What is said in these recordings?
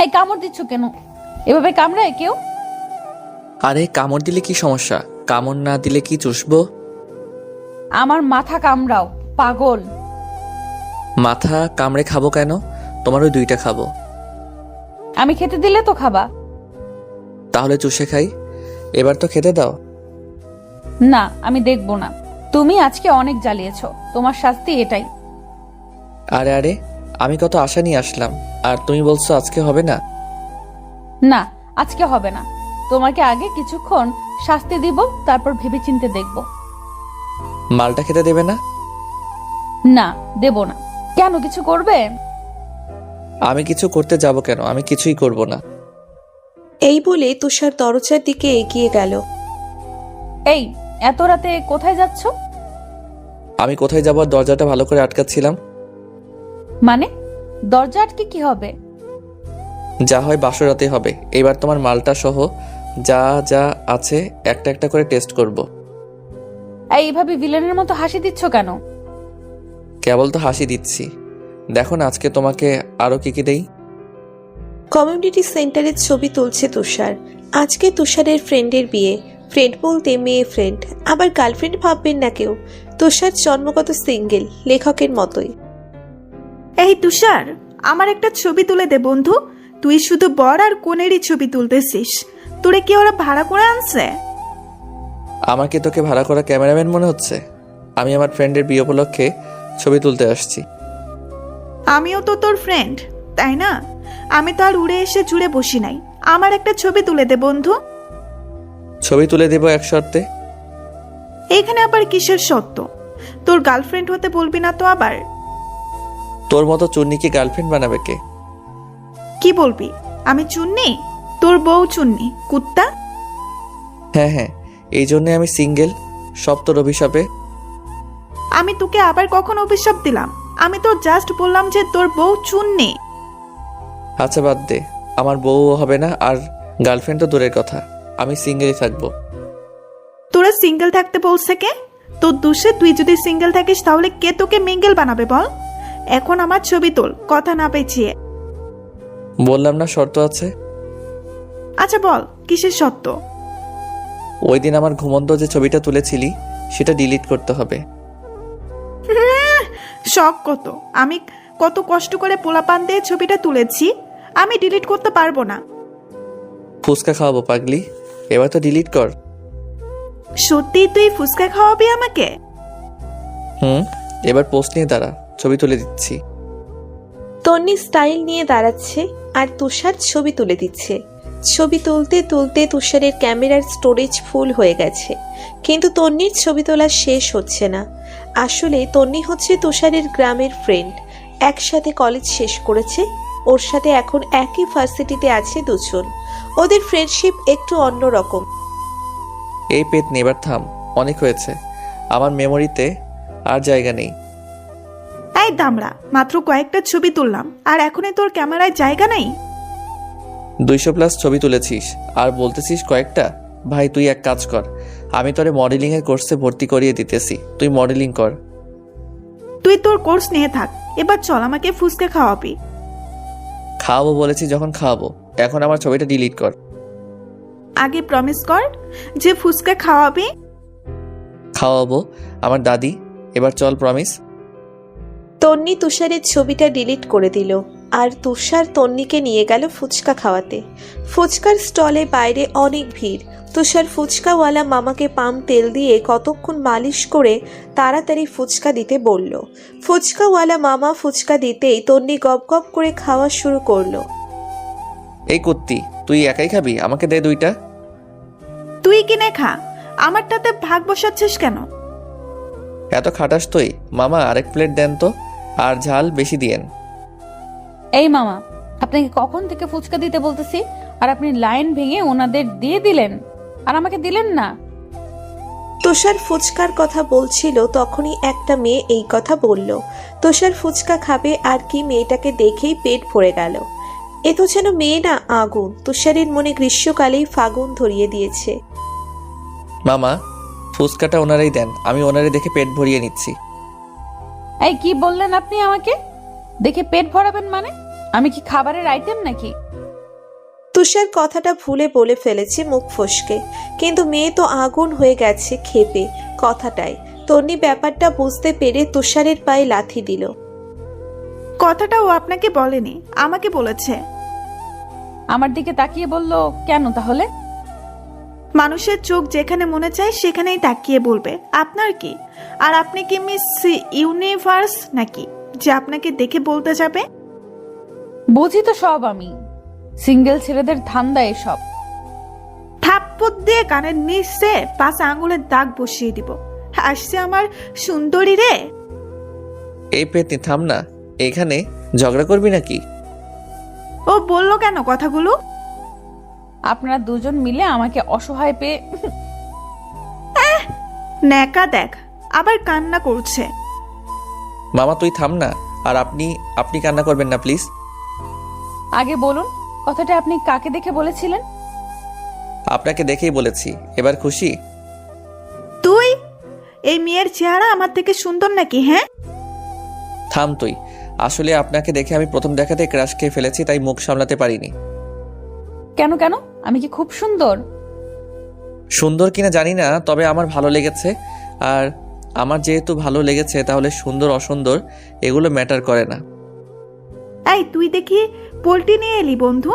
এই কামড় দিচ্ছ কেন? এভাবে কামড়ায় কেউ? আরে কামড় দিলে কি সমস্যা? কামড় না দিলে কি চুষবো? আমার মাথা কামড়াও, পাগল। মাথা কামড়ে খাবো কেন? তোমার ওই দুইটা খাবো। আমি খেতে দিলে তো খাবা। তাহলে চুষে খাই। এবার তো খেতে দাও। না, আমি দেখবো না। তুমি আজকে অনেক জ্বালিয়েছো, তোমার শাস্তি এটাই। আরে আরে, আমি কত আশা নিয়ে আসলাম, আর তুমি বলছো আজকে হবে না? না, আজকে হবে না। তোমাকে আগে কিছুক্ষণ শাস্তি দিব, তারপর ভেবেচিন্তে দেখব। মালটা খেতে দেবে না? না, দেব না। কেন, কিছু করবে? আমি কিছু করতে যাব কেন? আমি কিছুই করব না। এই বলে তুষার দরজার দিকে এগিয়ে গেল। এই, এত রাতে কোথায় যাচ্ছ? আমি কোথায় যাবো? আর দরজাটা ভালো করে আটকাচ্ছিলাম। মানে দরজা আটকে কি হবে? যা হয় বাসরাতে হবে। এবার তোমার মালটা সহ যা যা আছে একটা একটা করে টেস্ট করব। এইভাবে ভিলেনের মতো হাসি দিচ্ছ কেন? কেবল তো হাসি দিচ্ছি। দেখো না আজকে তোমাকে আরো কি কি দেই। কমিউনিটি সেন্টারের ছবি তুলছে তুষার। আজকে তুষারের ফ্রেন্ডের বিয়ে। ফ্রেন্ড বলতে মেয়ে ফ্রেন্ড, আবার গার্লফ্রেন্ড ভাববেন না কেউ। তুষার জন্মগত সিঙ্গেল, লেখকের মতোই। এই তুষার, আমার একটা ছবি তুলে দে বন্ধু। তুই শুধু বর আর কনেরই ছবি তুলতেছিস। তোরে কি ওরা ভাড়া করে আনছে? আমাকে তোকে ভাড়া করা ক্যামেরাম্যান মনে হচ্ছে? আমি আমার ফ্রেন্ডের বিয়ে উপলক্ষে ছবি তুলতে আসছি। আমিও তো তোর ফ্রেন্ড, তাই না? আমি তো আর উড়ে এসে জুড়ে বসি নাই। আমার একটা ছবি তুলে দে বন্ধু। ছবি তুলে দেবো এক শর্তে। এখানে আবার কিসের সত্য? তোর গার্লফ্রেন্ড হতে বলবি না তো আবার? তোর মতো চুন্নিকে গার্লফ্রেন্ড বানাবে কে? কি বলবি? আমি চুন্নি? তোর বউ চুন্নি, কুত্তা। হ্যাঁ হ্যাঁ, এই জন্যে আমি সিঙ্গেল। সব তোর অভিশাপে। আমি তোকে আবার কখন অভিশাপ দিলাম? আমি তো জাস্ট বললাম যে তোর বউ চুন্নি। আচ্ছা বাদ দে, আমার বউও হবে না, আর গার্লফ্রেন্ড তো দূরের কথা। আমি সিঙ্গেলই থাকবো। তোরা সিঙ্গেল থাকতে বলছে কে? তোর দোষে তুই যদি সিঙ্গেল থাকিস তাহলে কে তোকে মিঙ্গেল বানাবে বল? এখন আমার ছবি তোল, কথা না পেঁচিয়ে। বললাম না শর্ত আছে। আচ্ছা বল, কিসের সত্য? ওই দিন আমার ঘুমন্ত যে ছবিটা তুলেছিলি সেটা ডিলিট করতে হবে। শখ কত! আমি কত কষ্ট করে পোলাপান দিয়ে ছবিটা তুলেছি, আমি ডিলিট করতে পারবো না। ফুচকা খাওয়াবো পাগলি, এবার তো ডিলিট কর। সত্যি তুই ফুচকা খাওয়াবি আমাকে? এবার পোস্ট নিয়ে দাঁড়া, ছবি তুলে দিচ্ছি। তন্নি স্টাইল নিয়ে দাঁড়াচ্ছে আর তুষার ছবি তুলে দিচ্ছে। ছবি তুলতে তুলতে তুষারের ক্যামেরার স্টোরেজ ফুল হয়ে গেছে, কিন্তু তন্নির ছবি তোলা শেষ হচ্ছে না। আসলে তন্নি হচ্ছে তুষারের গ্রামের ফ্রেন্ড। একসাথে কলেজ শেষ করেছে। ওর সাথে এখন একই ভার্সিটিতে আছে দুজন। ওদের ফ্রেন্ডশিপ একটু অন্যরকম। এই পেট নেবার থাম, অনেক হয়েছে। আমার মেমোরিতে আর জায়গা নেই। এই দামড়া, মাত্র কয়েকটা ছবি তুললাম আর এখনই তোর ক্যামেরায় জায়গা নেই? 200+ ছবি তুলেছিস আর বলতেছিস কয়েকটা? ভাই তুই এক কাজ কর, আমি তোরে মডেলিং এর কোর্সে ভর্তি করিয়ে দিতেছি, তুই মডেলিং কর। তুই তোর কোর্স নিয়ে থাক, এবার চল আমাকে ফুচকা খাওয়াবি। খাওয়াবো বলেছি যখন খাওয়াবো, এখন আমার ছবিটা ডিলিট কর। আগে প্রমিস কর যে ফুচকা খাওয়াবি। খাওয়াবো আমার দাদি, এবার চল প্রমিস। তন্নি তুষারের ছবিটা ডিলিট করে দিল আর তুষার তন্নিকে নিয়ে গেল ফুচকা খাওয়াতে। ফুচকার স্টলে বাইরে অনেক ভিড়। তুষার ফুচকাওয়ালা মামাকে পাম তেল দিয়ে কতক্ষণ মালিশ করে তাড়াতাড়ি ফুচকা দিতে বলল। ফুচকাওয়ালা মামা ফুচকা দিতেই তন্নি গপ গপ করে খাওয়া শুরু করলো। এই কুত্তি, তুই একাই খাবি? আমাকে দে দুইটা। তুই কিনে খা, আমারটাতে ভাগ বসাচ্ছিস কেন? এত খাটাস তুই? মামা আরেক প্লেট দেন তো, আর ঝাল বেশি দিয়েন। এই মামা, আপনাকে কখন থেকে ফুচকা দিতে বলতেছি, আর আপনি লাইন ভেঙে ওনাদের দিয়ে দিলেন আর আমাকে দিলেন না। তুষার ফুচকার কথা বলছিল, তখনই একটা মেয়ে এই কথা বলল। তুষার ফুচকা খাবে আর কি, মেয়েটাকে দেখেই পেট ভরে গেল। এ তো যেন মেয়ে না আগুন। তুষারের মনে গ্রীষ্মকালেই ফাগুন ধরিয়ে দিয়েছে। মামা ফুচকাটা ওনারাই দেন, আমি ওনারে দেখে পেট ভরিয়ে নিচ্ছি। এই কি বললেন আপনি? আমাকে দেখে পেট ভরাবেন মানে? আমি কি খাবারের আইটেম নাকি? তুষার কথাটা ভুলে বলে ফেলেছে মুখ ফসকে, কিন্তু মেয়ে তো আগুন হয়ে গেছে ক্ষেপে কথাটায়। তন্নি ব্যাপারটা বুঝতে পেরে তুষারের পায়ে লাথি দিল। কথাটা ও আপনাকে বলেনি, আমাকে বলেছে। আমার দিকে তাকিয়ে বলল, কেন তাহলে? মানুষের চোখ যেখানে মনে চায় সেখানেই তাকিয়ে বলবে। আপনার কি? আর আপনি কি মিস ইউনিভার্স নাকি যে আপনাকে দেখে বলতে যাবে? বুঝি তো সব আমি। সিঙ্গেল ছেলেদের ধান্দা এসব। থাপ্পড় দিয়ে কানের নিচে 5 আঙ্গুলের দাগ বসিয়ে দিব। আসছে আমার সুন্দরী রে। এই পেতনি থাম না, এখানে ঝগড়া করবি নাকি? ও বললো কেন কথাগুলো? আপনারা দুজন মিলে আমাকে অসহায় পেয়ে ন্যাকা দেখ, আবার কান্না করছে। মামা তুই থাম না। আর আপনি কান্না করবেন না প্লিজ। আগে বলুন, কথাটা আপনি কাকে দেখে বলেছিলেন? আপনাকে দেখেই বলেছি। এবার খুশি? তুই এই মেয়ের চেহারা আমার থেকে সুন্দর নাকি? হ্যাঁ থাম তুই। আসলে আপনাকে দেখে আমি প্রথম দেখাতে ক্রাশ খেয়ে ফেলেছি, তাই মুখ সামলাতে পারিনি। কেন কেন? আমি কি খুব সুন্দর? সুন্দর কিনা জানি না, তবে আমার ভালো লেগেছে। আর আমার যেহেতু ভালো লেগেছে, তাহলে সুন্দর অসুন্দর এগুলো ম্যাটার করে না। এই তুই দেখি পোল্টি নিয়ে এলি বন্ধু।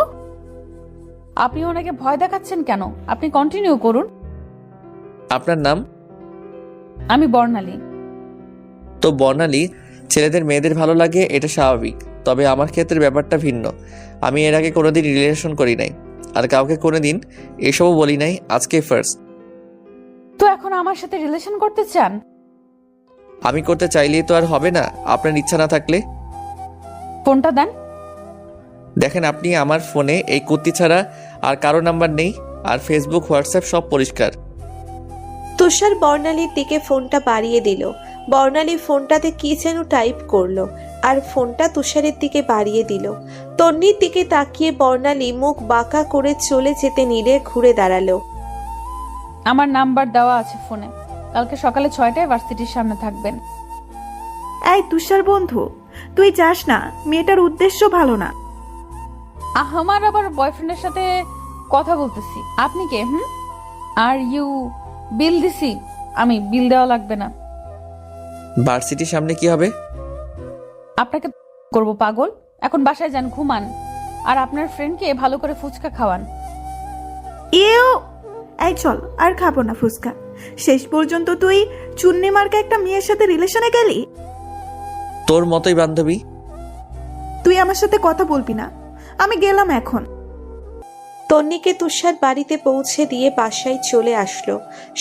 আপনি ওনাকে ভয় দেখাচ্ছেন কেন? আপনি কন্টিনিউ করুন। আপনার নাম? আমি বর্ণালী। তো বর্ণালী, ছেলেদের মেয়েদের ভালো লাগে এটা স্বাভাবিক, তবে আমার ক্ষেত্রে ব্যাপারটা ভিন্ন। আমি এর আগে কোনোদিন রিলেশন করি নাই, আর কাউকে কোনোদিন এসবও বলি নাই, আজকে ফার্স্ট। তো এখন আমার সাথে রিলেশন করতে চান? আমি করতে চাইলেই তো আর হবে না, আপনার ইচ্ছা না থাকলে। ফোনটা দেন। দেখেন, আপনি আমার ফোনে এই কুত্তি ছাড়া আর কারো নাম্বার নেই, আর ফেসবুক হোয়াটসঅ্যাপ সব পরিষ্কার। তুষার বর্ণালীর দিকে ফোনটা বাড়িয়ে দিল। বর্ণালী ফোনটাতে কি যেন টাইপ করলো, আর ফোনটা তুষারের দিকে বাড়িয়ে দিল। তন্নির দিকে তাকিয়ে বর্ণালী মুখ বাঁকা করে চলে যেতে নিলে ঘুরে দাঁড়ালো। আমার নাম্বার দেওয়া আছে ফোনে। কালকে সকালে 6টায় ভার্সিটির সামনে থাকবেন। এই তুষার বন্ধু, তুই যাস না, মেয়েটার উদ্দেশ্য ভালো না। আমার আবার বয়ফ্রেন্ডের সাথে কথা বলতেছি। আপনি কে? আর ইউ বিল দিছি আমি, বিল দেওয়া লাগবে না। ভার্সিটির সামনে কি হবে? আপনাকে করব পাগল। এখন বাসায় যান, ঘুমান। আর আপনার ফ্রেন্ডকে ভালো করে ফুচকা খাওয়ান। এও এই চল, আর খাবো না ফুচকা। শেষ পর্যন্ত তুই চুন্নি মার্কা একটা মেয়ের সাথে রিলেশনে গেলি। তোর মতোই বান্ধবী। তুই আমার সাথে কথা বলবি না, আমি গেলাম এখন। তন্নিকে তুষার বাড়িতে পৌঁছে দিয়ে বাসায় চলে আসলো।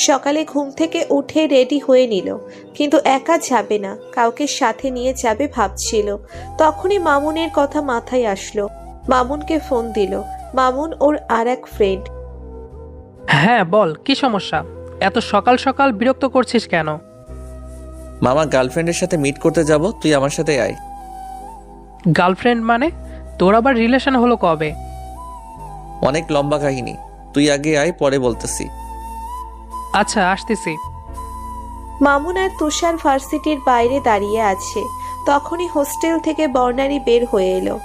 সকালে ঘুম থেকে উঠে রেডি হয়ে নিল, কিন্তু একা যাবে না, কাউকে সাথে নিয়ে যাবে ভাবছিল। তখনই মামুনের কথা মাথায় আসলো। মামুনকে ফোন দিল। মামুন ওর আর এক ফ্রেন্ড। হ্যাঁ বল, কি সমস্যা? এত সকাল সকাল বিরক্ত করছিস কেন? মামা, গার্লফ্রেন্ডের সাথে মিট করতে যাব, তুই আমার সাথে আয়। গার্লফ্রেন্ড মানে? তোর আবার রিলেশন হলো কবে? অনেক লম্বা কাহিনী, তুই আগে আয়, পরে বলতেছি। আচ্ছা, আসতেছি। মামুন আর তুষার ভার্সিটির বাইরে দাঁড়িয়ে আছে। তখনই হোস্টেল থেকে বর্ণালী বের হয়ে এলো।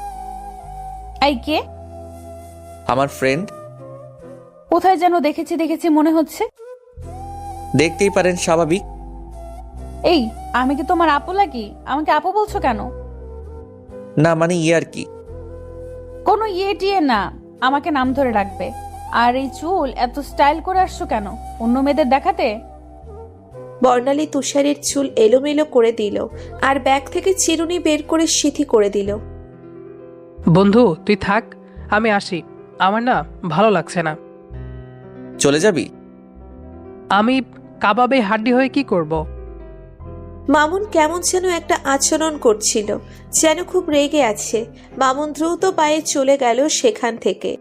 এই কে? আমার ফ্রেন্ড। কোথায় যেন দেখেছি মনে হচ্ছে। দেখতেই পারেন, স্বাভাবিক। এই, আমি কি তোমার আপু লাগি? আমাকে আপু বলছো কেন? না মানে ইয়ার কি? কোনো ইয়ে টিয়ে না, আমাকে নাম ধরে রাখবে। আর এই চুল এত স্টাইল করে আসছো কেন? অন্য মেয়েদের দেখাতে? বর্ণালী তুষারের চুল এলোমেলো করে দিল, আর ব্যাগ থেকে চিরুনি বের করে সিথি করে দিল। বন্ধু তুই থাক, আমি আসি। আমার না ভালো লাগছে না। চলে যাবি? আমি কাবাবে হাড্ডি হয়ে কি করব? মামুন কেমন যেন একটা আচরণ করছিল, যেন খুব রেগে আছে। মামুন দ্রুত পায়ে চলে গেল সেখান থেকে।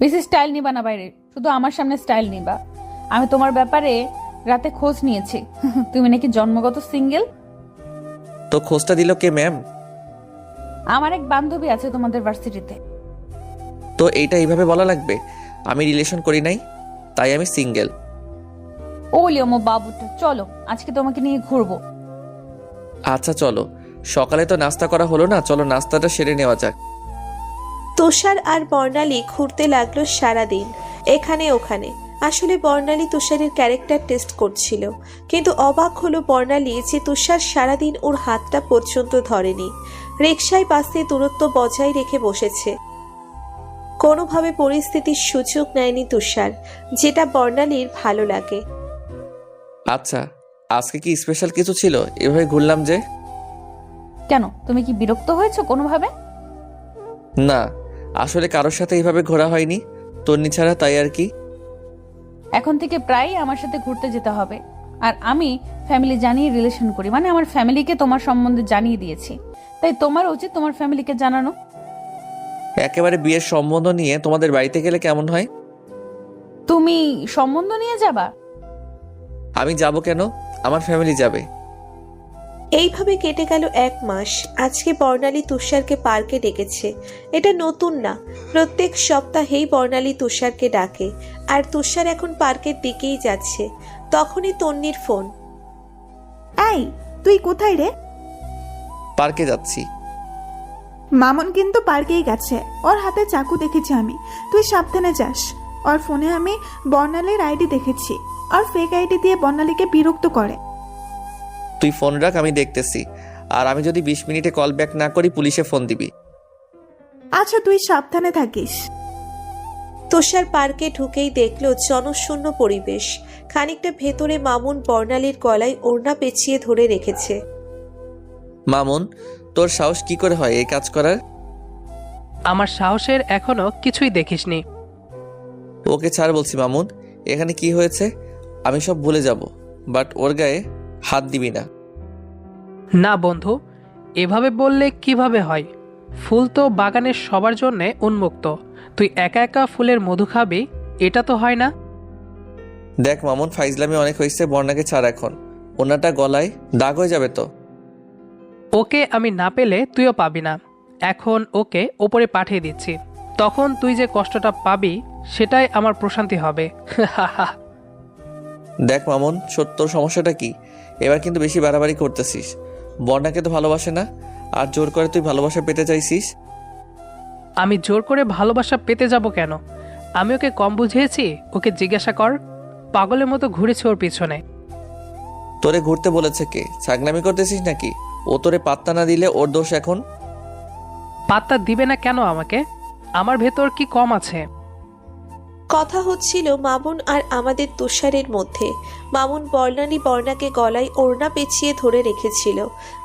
বেশি স্টাইল নিবা না বাইরে, শুধু আমার সামনে স্টাইল নিবা। আমি তোমার ব্যাপারে রাতে খোঁজ নিয়েছি। তুমি নাকি জন্মগত সিঙ্গেল। তো খোঁজটা দিল কে ম্যাম? আমার এক বান্ধবী আছে তোমাদের ভার্সিটিতে। তো এইটা এইভাবে বলা লাগবে? আমি রিলেশন করি নাই, তাই আমি সিঙ্গেল। ওলি ওমো বাবুটা, চলো আজকে তোমাকে নিয়ে ঘুরবো। আচ্ছা চলো, সকালে তো নাস্তা করা হলো না, চলো নাস্তাটা সেরে নেওয়া যাক। তুষার আর বর্ণালী ঘুরতে লাগলো সারাদিন এখানে ওখানে। আসলে বর্ণালী তুষারের ক্যারেক্টার টেস্ট করছিল, কিন্তু অবাক হলো বর্ণালী যে তুষার সারাদিন ওর হাতটা পর্যন্ত ধরেনি। রিকশায় বাসে দূরত্ব বজায় রেখে বসেছে। কোনোভাবে পরিস্থিতির সুযোগ নেয়নি তুষার, যেটা বর্ণালীর ভালো লাগে। আচ্ছা, আজকে কি স্পেশাল কিছু ছিল এভাবে ঘুরলাম যে? কেন, তুমি কি বিরক্ত হয়েছো কোনোভাবে? না, আসলে কারোর সাথে এইভাবে ঘোরা হয়নি, তন্নি ছাড়া, তাই আর কি। এখন থেকে প্রায়ই আমার সাথে ঘুরতে যেতে হবে। আর আমি ফ্যামিলি জানিয়ে রিলেশন করি, মানে আমার ফ্যামিলিকে তোমার সম্বন্ধে জানিয়ে দিয়েছি, তাই তোমার উচিত তোমার ফ্যামিলিকে জানানো। একেবারে বিয়ের সম্বন্ধ নিয়ে তোমাদের বাড়িতে গেলে কেমন হয়? তুমি সম্বন্ধ নিয়ে যাবা? আমি যাব কেন? আমার ফ্যামিলি যাবে। এইভাবে কেটে গেল 1 মাস। আজকে বর্ণালী তুষারকে পার্কে ডেকেছে। এটা নতুন না, প্রত্যেক সপ্তাহেই বর্ণালী তুষারকে ডাকে। আর তুষার এখন পার্কের দিকেই যাচ্ছে। তখনই তন্নির ফোন। এই, তুই কোথায় রে? পার্কে যাচ্ছি। মামুন কিন্তু পার্কেই গেছে, ওর হাতে চাকু দেখেছি আমি। তুই সাবধানে যাস। ওর ফোনে আমি বর্ণালীর আইডি দেখেছি, আর ফেক আইডি দিয়ে বর্ণালীকে বিরক্ত করে। তুই ফোন রাখ, আমি দেখতেছি। আর আমি যদি 20 মিনিটে কল ব্যাক না করি পুলিশে ফোন দিবি। আচ্ছা, তুই সাবধানে থাকিস। তুষার পার্কে ঢুকেই দেখলো জনশূন্য পরিবেশ। খানিকটা ভেতরে মামুন বর্ণালীর গলায় ওড়না পেঁচিয়ে ধরে রেখেছে। মামুন, তোর সাহস কি করে হয় এই কাজ করার? আমার সাহসের এখনো কিছুই দেখিসনি। ওকে ছাড় বলছি মামুন। এখানে কি হয়েছে আমি সব ভুলে যাব, বাট ওর গায়ে হাত দিবি না। না বন্ধু, এভাবে বললে কিভাবে হয়? ফুল তো বাগানের সবার জন্য উন্মুক্ত। তুই একা একা ফুলের মধু খাবি, এটা তো হয় না। দেখ মামুন, ফাইজলামি অনেক হয়েছে, বর্ণাকে ছাড় এখন। ওনাটা গলায় দাগ হয়ে যাবে তো। ওকে আমি না পেলে তুইও পাবি না। এখন ওকে ওপরে পাঠিয়ে দিচ্ছি, তখন তুই যে কষ্টটা পাবি সেটাই আমার প্রশান্তি হবে। দেখ মামুন, তোর সমস্যাটা কি? এবার কিন্তু বেশি বাড়াবাড়ি করতেছিস। বর্ণাকে তো ভালোবাসে না, আর জোর করে তুই ভালোবাসা পেতে চাইছিস। আমি জোর করে ভালোবাসা পেতে যাব কেন? আমি ওকে কম বুঝিয়েছি? ওকে জিজ্ঞাসা কর। পাগলের মতো ঘুরেছে ওর পিছনে। তোরে ঘুরতে বলেছে কে? ছাগলামি করতেছিস নাকি? ও তোরে পাত্তা না দিলে ওর দোষ এখন। পাত্তা দিবে না কেন আমাকে? আমার ভেতর কি কম আছে? কথা হচ্ছিল মামুন আর আমাদের তুষারের মধ্যে। মামুন বর্ণাকে গলায় ওড়না পেঁচিয়ে ধরে রেখেছিল,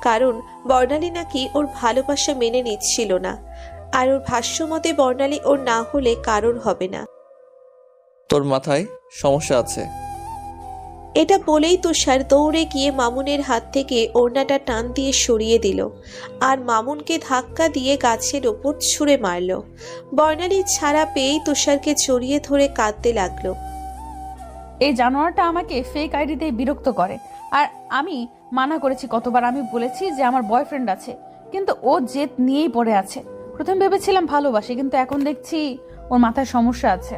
কারণ বর্ণালী নাকি ওর ভালোবাসা মেনে নিচ্ছিল না। আর ওর ভাষ্যমতে বর্ণালী ওর না হলে কারোর হবে না। তোর মাথায় সমস্যা আছে। এটা বলেই তুষার দৌড়ে গিয়ে মামুনের হাত থেকে ওড়নাটা টান দিয়ে সরিয়ে দিল, আর মামুনকে ধাক্কা দিয়ে গাছের ওপর ছুঁড়ে মারল। বর্ণালীর ছাড়া পেয়েই তুষারকে জড়িয়ে ধরে কাঁদতে লাগলো। এই জানোয়ারটা আমাকে ফেক আইডি দিয়ে বিরক্ত করে, আর আমি মানা করেছি কতবার। আমি বলেছি যে আমার বয়ফ্রেন্ড আছে, কিন্তু ও জেদ নিয়েই পড়ে আছে। প্রথম ভেবেছিলাম ভালোবাসি, কিন্তু এখন দেখছি ওর মাথায় সমস্যা আছে।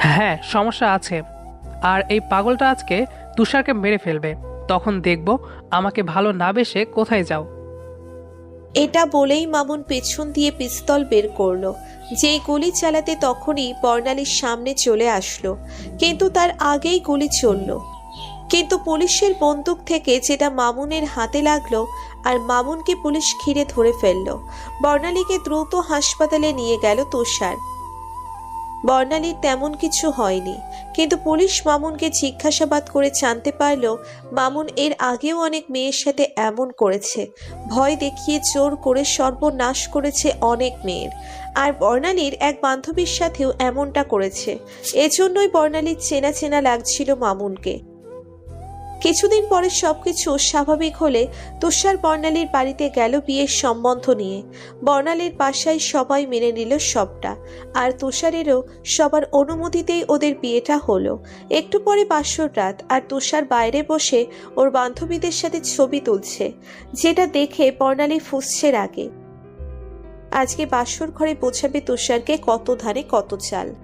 হ্যাঁ, সমস্যা আছে। আর এই পাগলটা আজকে তুষারকে মেরে ফেলবে, তখন দেখব আমাকে ভালো না বেসে কোথায় যাও। এটা বলেই মামুন পেছন দিয়ে পিস্তল বের করলো। যেই গুলি চালাতে তখনই বর্ণালীর সামনে চলে আসলো, কিন্তু তার আগেই গুলি চলল। কিন্তু পুলিশের বন্দুক থেকে যেটা মামুনের হাতে লাগলো, আর মামুনকে পুলিশ ঘিরে ধরে ফেললো। বর্ণালীকে দ্রুত হাসপাতালে নিয়ে গেল তুষার। বর্ণালীর তেমন কিছু হয়নি, কিন্তু পুলিশ মামুনকে জিজ্ঞাসাবাদ করে জানতে পারল মামুন এর আগেও অনেক মেয়ের সাথে এমন করেছে। ভয় দেখিয়ে জোর করে সর্বনাশ করেছে অনেক মেয়ের। আর বর্ণালীর এক বান্ধবীর সাথেও এমনটা করেছে। এজন্যই বর্ণালীর চেনা চেনা লাগছিল মামুনকে। কিছুদিন পরে সবকিছু স্বাভাবিক হলে তুষার বর্ণালীর বাড়িতে গেল বিয়ের সম্বন্ধ নিয়ে। বর্ণালীর বাসায় সবাই মেনে নিল সবটা, আর তুষারেরও সবার অনুমতিতেই ওদের বিয়েটা হলো। একটু পরে বাসর রাত, আর তুষার বাইরে বসে ওর বান্ধবীদের সাথে ছবি তুলছে, যেটা দেখে বর্ণালী ফুঁসছে রাগে। আজকে বাসর ঘরে বোঝাবে তুষারকে কত ধানে কত চাল।